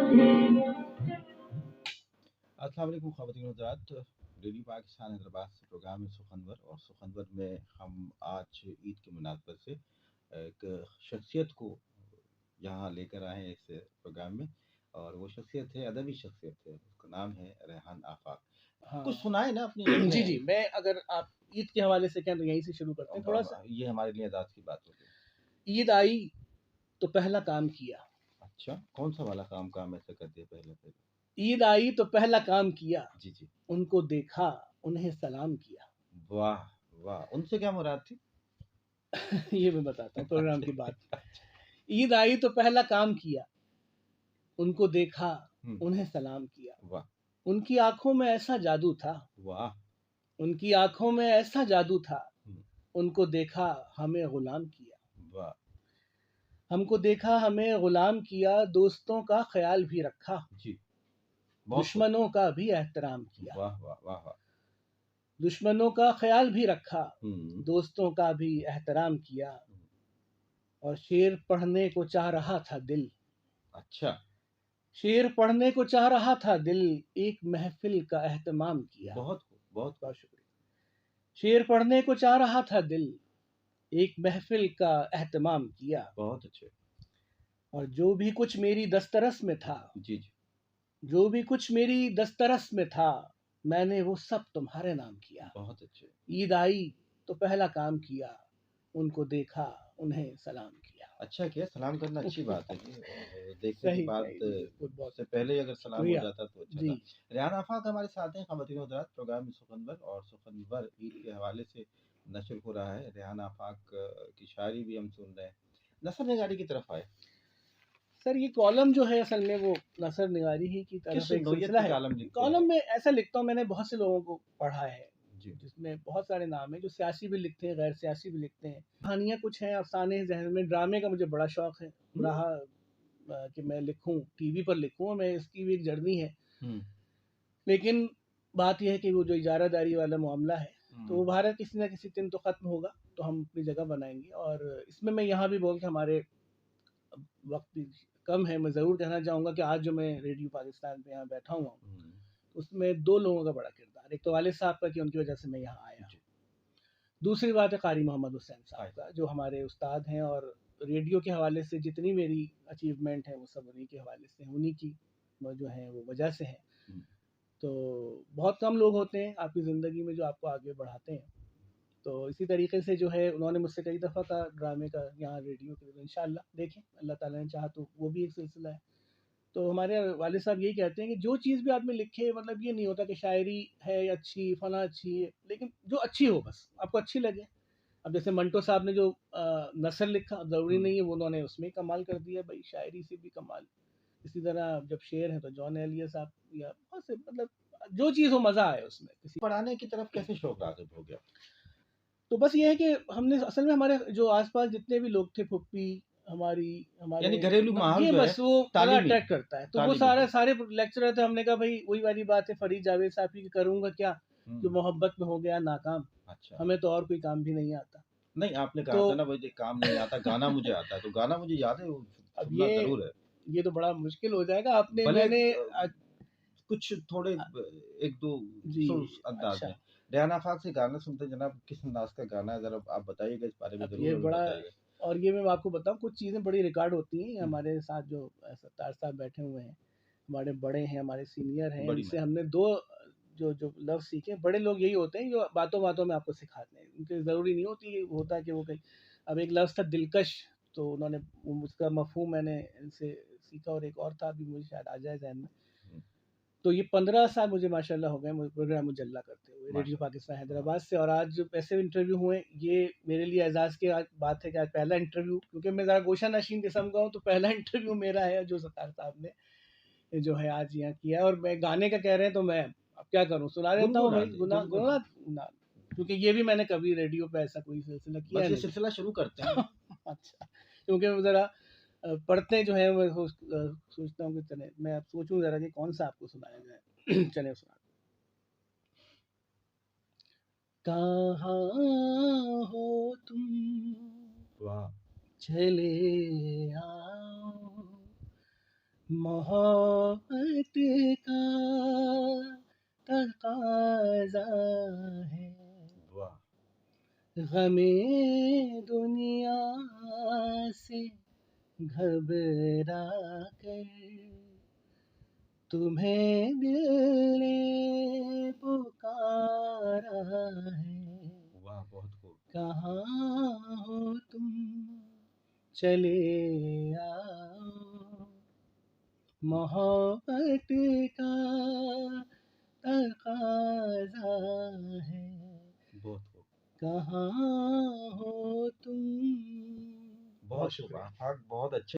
अस्सलाम वालेकुम ख़वातीन और हज़रात। रेडियो पाकिस्तान हैदराबाद से प्रोग्राम है सुखनवर, और सुखनवर में हम आज ईद की मुनासबत से एक शख्सियत को यहाँ लेकर आए हैं इस प्रोग्राम में, और वो शख्सियत है, अदबी शख्सियत है, उसका नाम है रेहान आफाक। हाँ कुछ सुनाए ना अपनी जी नज़में। जी, मैं अगर आप ईद के हवाले से कहें तो यहीं से शुरू करते हैं थोड़ा सा। ये हमारे लिए एजाज़ की बात होगी। ईद आई तो पहला काम किया। अच्छा, कौन सा वाला काम काम ऐसे करते हैं पहले पहले? ईद आई तो पहला काम किया, जी जी। उनको देखा, उन्हें सलाम किया। वाह वाह, उनसे क्या मुराद थी? ये मैं बताता हूँ प्रोग्राम की बात। अच्छा। ईद आई तो पहला काम किया, उनको देखा, हम्म, उन्हें सलाम किया। वाह उनकी आंखों में ऐसा जादू था, वाह। उनकी आंखों में ऐसा जादू था, हम्म, उनको देखा, हमें गुलाम किया। वाह हमको देखा, हमें गुलाम किया, दोस्तों का ख्याल भी रखा, जी, बहुत खूब। दुश्मनों का भी एहतराम किया। वाह वाह वाह वाह। दुश्मनों का ख्याल भी रखा, हम्म, दोस्तों का भी एहतराम किया। हम्म, और शेर पढ़ने को चाह रहा था दिल, अच्छा। शेर पढ़ने को चाह रहा था दिल, एक महफिल का एहतमाम किया। बहुत खूब बहुत खूब। बहुत शुक्रिया। शेर पढ़ने को चाह रहा था दिल, एक महफिल का एहतमाम किया। बहुत अच्छे। और जो भी कुछ मेरी दस्तरस में था, जी जी। जो भी कुछ मेरी दस्तरस में था, मैंने वो सब तुम्हारे नाम किया। बहुत अच्छे। ईद आई तो पहला काम किया, उनको देखा, उन्हें सलाम किया। अच्छा किया, सलाम करना अच्छी बात है जी, और देखने की सही बात सही जी, बहुत बहुत से पहले ही अगर सलाम हो शुक्रिया जाता तो अच्छा जी। था। रेहान आफाक हमारे साथ हैं, ख़वातीन हज़रात। प्रोग्राम में सुखनवर, और सुखनवर ईद के हवाले से नशर हो रहा है। रेहान आफाक की शायरी भी हम सुन रहे हैं। नसर निगारी की तरफ आए। सर ये कॉलम जो है असल में वो नसर निगारी ही की किस तरफ एक नोयत सिलसिला के है। कालम लिखते हैं? कॉलम में ऐसा लिखता हूँ, मैंने बहुत से लोगों को पढ़ा है जी। जिसमें बहुत सारे नाम हैं, जो सियासी भी लिखते हैं, गैर सियासी भी लिखते हैं, कहानियाँ कुछ हैं, अफसाने जहन में। ड्रामे का मुझे बड़ा शौक है रहा कि मैं लिखूं, टीवी पर लिखूं, मैं इसकी भी एक जर्नी है। हम्म लेकिन बात यह है कि वो जो इजारादारी वाला मामला है, तो वो हम्म, भारत किसी ना किसी दिन तो ख़त्म होगा, तो हम अपनी जगह बनाएंगे। और इसमें मैं यहाँ भी बोल के हमारे वक्त भी कम है, मैं ज़रूर कहना चाहूँगा कि आज जो मैं रेडियो पाकिस्तान पे यहाँ बैठा हुआ हूँ, हम्म, उसमें दो लोगों का बड़ा किरदार। एक तो वालिद साहब का कि उनकी वजह से मैं यहाँ आया। जी। दूसरी बात है क़ारी मोहम्मद हुसैन साहब आए। का, जो हमारे उस्ताद हैं, और रेडियो के हवाले से जितनी मेरी अचीवमेंट है वो सब उन्हीं के हवाले से, उन्हीं की वो जो है वो वजह से है। हम्म, तो बहुत कम लोग होते हैं आपकी ज़िंदगी में जो आपको आगे बढ़ाते हैं। तो इसी तरीके से जो है उन्होंने मुझसे कई दफ़ा कहा ड्रामे का यहाँ रेडियो के, तो इंशाल्लाह देखें, अल्लाह ताला ने चाहा तो वो भी एक सिलसिला है। तो हमारे वालिद साहब यही कहते हैं कि जो चीज़ भी आदमी लिखे, मतलब ये नहीं होता कि शायरी है या अच्छी फला अच्छी है, लेकिन जो अच्छी हो, बस आपको अच्छी लगे। अब जैसे मंटो साहब ने जो नसर लिखा, ज़रूरी हम्म, नहीं है वो उन्होंने उसमें कमाल कर दिया भाई, शायरी से भी कमाल। इसी तरह जब शेर है तो जॉन एलिया साहब, या बहुत से, मतलब जो चीज़ हो मज़ा आए उसमें किसी। पढ़ाने की तरफ कैसे शौक राग़िब हो गया? तो बस ये है कि हमने असल में हमारे जो आस-पास जितने भी लोग थे, फुप्पी हमारी, हमारे यानी घरेलू माहौल ये जो है बस वो बड़ा तालीमी, अट्रैक्ट करता है। तो वो तालीमी सारे थे। सारे लेक्चरर थे, हमने कहा भाई वही वाली बात है फरीद जावेद साहब की, करूँगा क्या, जो हम्म, मोहब्बत में हो गया नाकाम, अच्छा। हमें तो और कोई काम भी नहीं आता। नहीं, आपने कहा तो था ना भाई काम नहीं आता, गाना मुझे आता है, तो गाना मुझे याद है, वो अब सुनना ज़रूर है। ये तो बड़ा मुश्किल हो जाएगा, आपने भले मैंने कुछ थोड़े एक दो जी, सुर अंदाज अच्छा। में। रेहान आफाक से गाना सुनते हैं जनाब, किस अंदाज का गाना है, ज़रा आप बताइएगा, इस बारे में अब ज़रूर ये हमें बड़ा, बताइएगा। और ये मैं आपको बताऊँ, कुछ चीज़ें बड़ी रिकॉर्ड होती हैं। हम्म, हमारे साथ जो सत्तार साहब बैठे हुए हैं, हमारे बड़े हैं, हमारे सीनियर हैं, बड़ी इनसे मेहनत। हमने दो जो जो लफ्ज़ सीखे। बड़े लोग यही होते हैं जो बातों बातों में आपको सिखाते हैं, उनकी ज़रूरी नहीं होती होता है कि वो कहीं। अब एक लफ्ज़ था दिलकश, तो उन्होंने उसका मफ़हूम मैंने इनसे सीखा, और एक और था अभी मुझे शायद आ जाए ज़हन में। हम्म, तो ये 15 साल मुझे माशाल्लाह हो गए प्रोग्राम मुजल्ला करते हुए रेडियो माशाल्लाह। पाकिस्तान हाँ, हैदराबाद से। और आज जो ऐसे इंटरव्यू हुए, ये मेरे लिए एजाज़ की आज बात है कि आज पहला इंटरव्यू, क्योंकि मैं ज़रा गोशा नशीन किस्म का हूँ, तो पहला इंटरव्यू मेरा है जो सत्तार साहब ने जो है आज यहाँ किया है। और मैं गाने का कह रहे हैं तो मैं अब क्या करूँ, सुना देता हूँ गुनगुना भाई, दे, गुना गुनगुना गुना दे। गुना, क्योंकि ये भी मैंने कभी रेडियो पे ऐसा कोई सिलसिला किया बस ये नहीं। सिलसिला शुरू करते हैं। अच्छा, क्योंकि वो ज़रा पढ़ते जो है मैं सोचता हूँ कि चले मैं अब सोचूँ ज़रा कि कौन सा आपको सुनाया जाए। चले सुना। कहाँ हो तुम, वाह। चले आओ, मोहब्बत का तकाज़ा है, वाह। गमे दुनिया से घबरा कर तुम्हें दिल ने पुकारा है। वाह, बहुत खूब। कहाँ हो तुम, चले आओ, मोहब्बत का तकाज़ा है, बहुत खूब। कहाँ हो तुम। बहुत खूब। शुक्रिया। आप बहुत अच्छे